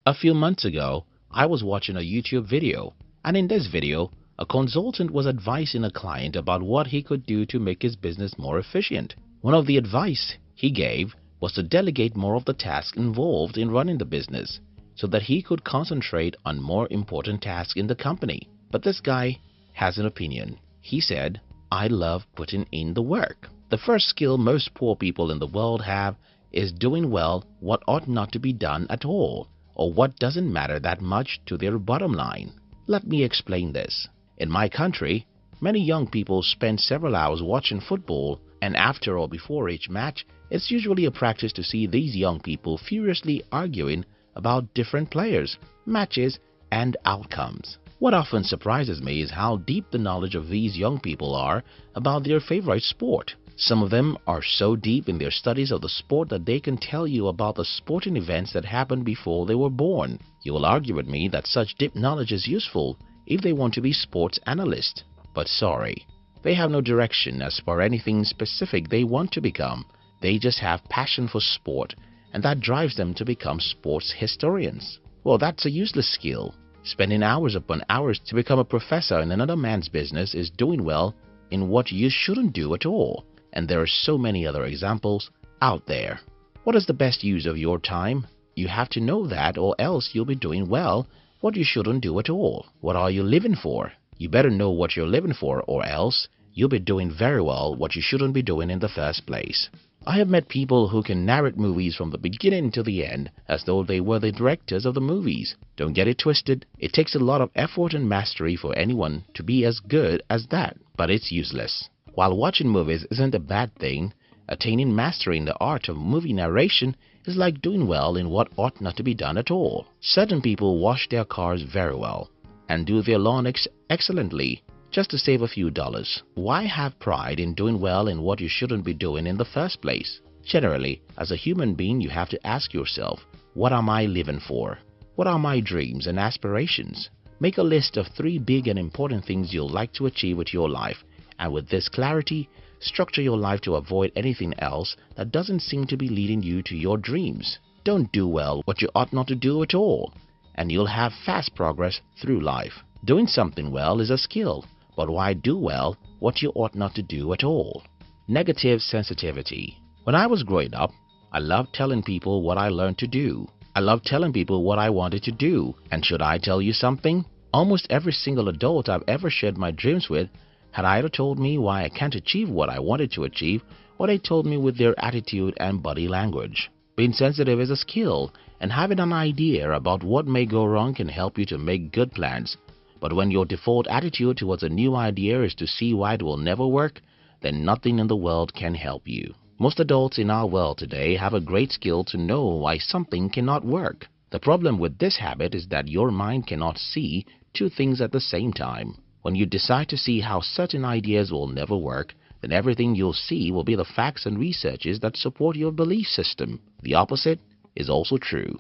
A few months ago, I was watching a YouTube video, and in this video, a consultant was advising a client about what he could do to make his business more efficient. One of the advice he gave was to delegate more of the tasks involved in running the business so that he could concentrate on more important tasks in the company. But this guy has an opinion. He said, "I love putting in the work." The first skill most poor people in the world have is doing well what ought not to be done at all, or what doesn't matter that much to their bottom line. Let me explain this. In my country, many young people spend several hours watching football, and after or before each match, it's usually a practice to see these young people furiously arguing about different players, matches, and outcomes. What often surprises me is how deep the knowledge of these young people are about their favorite sport. Some of them are so deep in their studies of the sport that they can tell you about the sporting events that happened before they were born. You will argue with me that such deep knowledge is useful if they want to be sports analysts. But sorry, they have no direction as for anything specific they want to become. They just have passion for sport, and that drives them to become sports historians. Well, that's a useless skill. Spending hours upon hours to become a professor in another man's business is doing well in what you shouldn't do at all. And there are so many other examples out there. What is the best use of your time? You have to know that, or else you'll be doing well what you shouldn't do at all. What are you living for? You better know what you're living for, or else you'll be doing very well what you shouldn't be doing in the first place. I have met people who can narrate movies from the beginning to the end as though they were the directors of the movies. Don't get it twisted. It takes a lot of effort and mastery for anyone to be as good as that, but it's useless. While watching movies isn't a bad thing, attaining mastery in the art of movie narration is like doing well in what ought not to be done at all. Certain people wash their cars very well and do their lawn excellently just to save a few dollars. Why have pride in doing well in what you shouldn't be doing in the first place? Generally, as a human being, you have to ask yourself, what am I living for? What are my dreams and aspirations? Make a list of 3 big and important things you'll like to achieve with your life, and with this clarity, structure your life to avoid anything else that doesn't seem to be leading you to your dreams. Don't do well what you ought not to do at all, and you'll have fast progress through life. Doing something well is a skill, but why do well what you ought not to do at all? Negative sensitivity. When I was growing up, I loved telling people what I learned to do. I loved telling people what I wanted to do. And should I tell you something? Almost every single adult I've ever shared my dreams with had either told me why I can't achieve what I wanted to achieve, or they told me with their attitude and body language. Being sensitive is a skill, and having an idea about what may go wrong can help you to make good plans. But when your default attitude towards a new idea is to see why it will never work, then nothing in the world can help you. Most adults in our world today have a great skill to know why something cannot work. The problem with this habit is that your mind cannot see 2 things at the same time. When you decide to see how certain ideas will never work, then everything you'll see will be the facts and researches that support your belief system. The opposite is also true.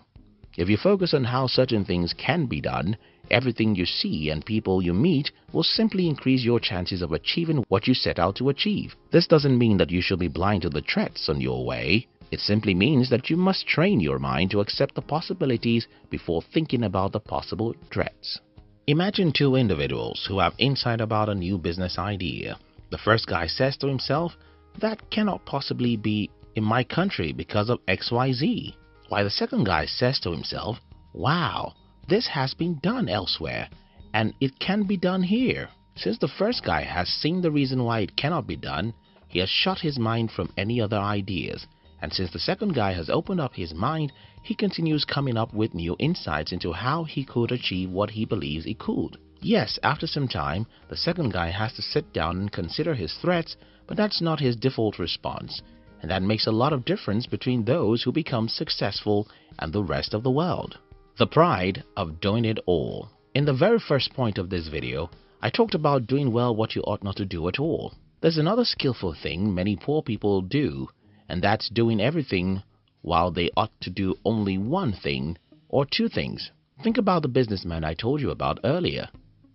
If you focus on how certain things can be done, everything you see and people you meet will simply increase your chances of achieving what you set out to achieve. This doesn't mean that you should be blind to the threats on your way. It simply means that you must train your mind to accept the possibilities before thinking about the possible threats. Imagine 2 individuals who have insight about a new business idea. The first guy says to himself, "That cannot possibly be in my country because of XYZ." While the second guy says to himself, "Wow, this has been done elsewhere, and it can be done here." Since the first guy has seen the reason why it cannot be done, he has shut his mind from any other ideas. And since the second guy has opened up his mind, he continues coming up with new insights into how he could achieve what he believes he could. Yes, after some time, the second guy has to sit down and consider his threats, but that's not his default response. And that makes a lot of difference between those who become successful and the rest of the world. The pride of doing it all. In the very first point of this video, I talked about doing well what you ought not to do at all. There's another skillful thing many poor people do, and that's doing everything while they ought to do only one thing or 2 things. Think about the businessman I told you about earlier.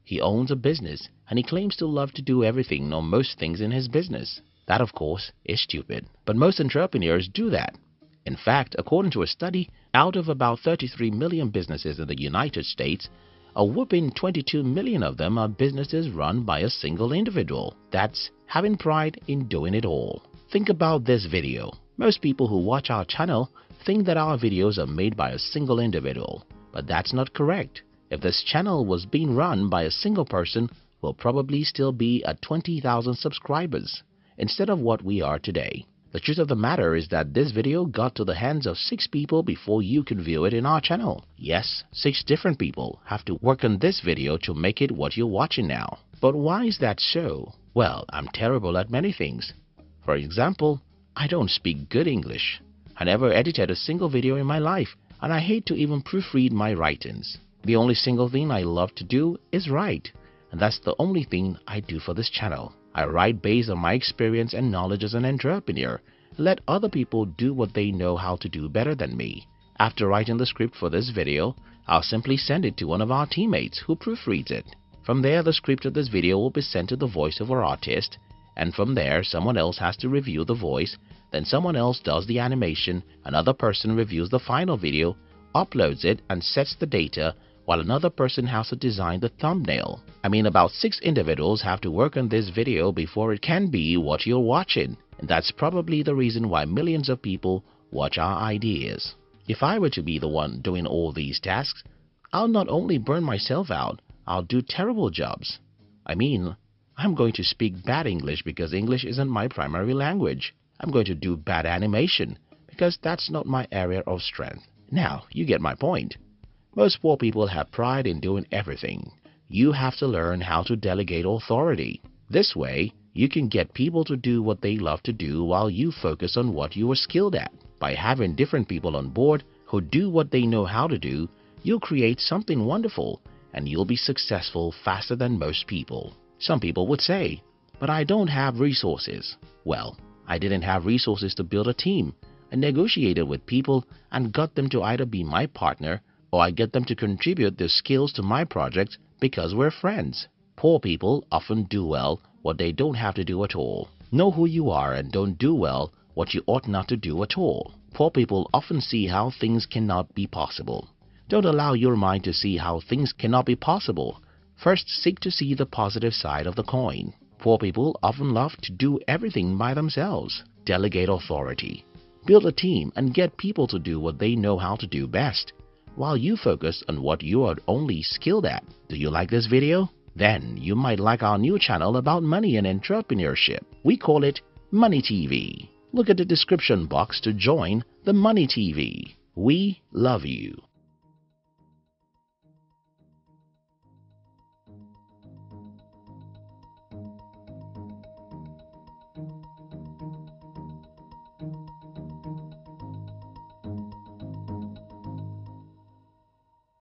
He owns a business and he claims to love to do everything or most things in his business. That, of course, is stupid, but most entrepreneurs do that. In fact, according to a study, Out of about 33 million businesses in the United States, a whopping 22 million of them are businesses run by a single individual. That's having pride in doing it all. Think about this video. Most people who watch our channel think that our videos are made by a single individual, but that's not correct. If this channel was being run by a single person, we'll probably still be at 20,000 subscribers instead of what we are today. The truth of the matter is that this video got to the hands of 6 people before you can view it in our channel. Yes, 6 different people have to work on this video to make it what you're watching now. But why is that so? Well, I'm terrible at many things. For example, I don't speak good English. I never edited a single video in my life, and I hate to even proofread my writings. The only single thing I love to do is write, and that's the only thing I do for this channel. I write based on my experience and knowledge as an entrepreneur. Let other people do what they know how to do better than me. After writing the script for this video, I'll simply send it to one of our teammates who proofreads it. From there, the script of this video will be sent to the voiceover artist, and from there, someone else has to review the voice, then someone else does the animation, another person reviews the final video, uploads it and sets the data, while another person has to design the thumbnail. I mean, about 6 individuals have to work on this video before it can be what you're watching. And that's probably the reason why millions of people watch our ideas. If I were to be the one doing all these tasks, I'll not only burn myself out, I'll do terrible jobs. I mean, I'm going to speak bad English because English isn't my primary language. I'm going to do bad animation because that's not my area of strength. Now, you get my point. Most poor people have pride in doing everything. You have to learn how to delegate authority. This way, you can get people to do what they love to do while you focus on what you are skilled at. By having different people on board who do what they know how to do, you'll create something wonderful and you'll be successful faster than most people. Some people would say, but I don't have resources. Well, I didn't have resources to build a team. I negotiated with people and got them to either be my partner or I get them to contribute their skills to my project because we're friends. Poor people often do well what they don't have to do at all. Know who you are and don't do well what you ought not to do at all. Poor people often see how things cannot be possible. Don't allow your mind to see how things cannot be possible. First, seek to see the positive side of the coin. Poor people often love to do everything by themselves. Delegate authority. Build a team and get people to do what they know how to do best, while you focus on what you are only skilled at. Do you like this video? Then you might like our new channel about money and entrepreneurship. We call it Money TV. Look at the description box to join the Money TV. We love you.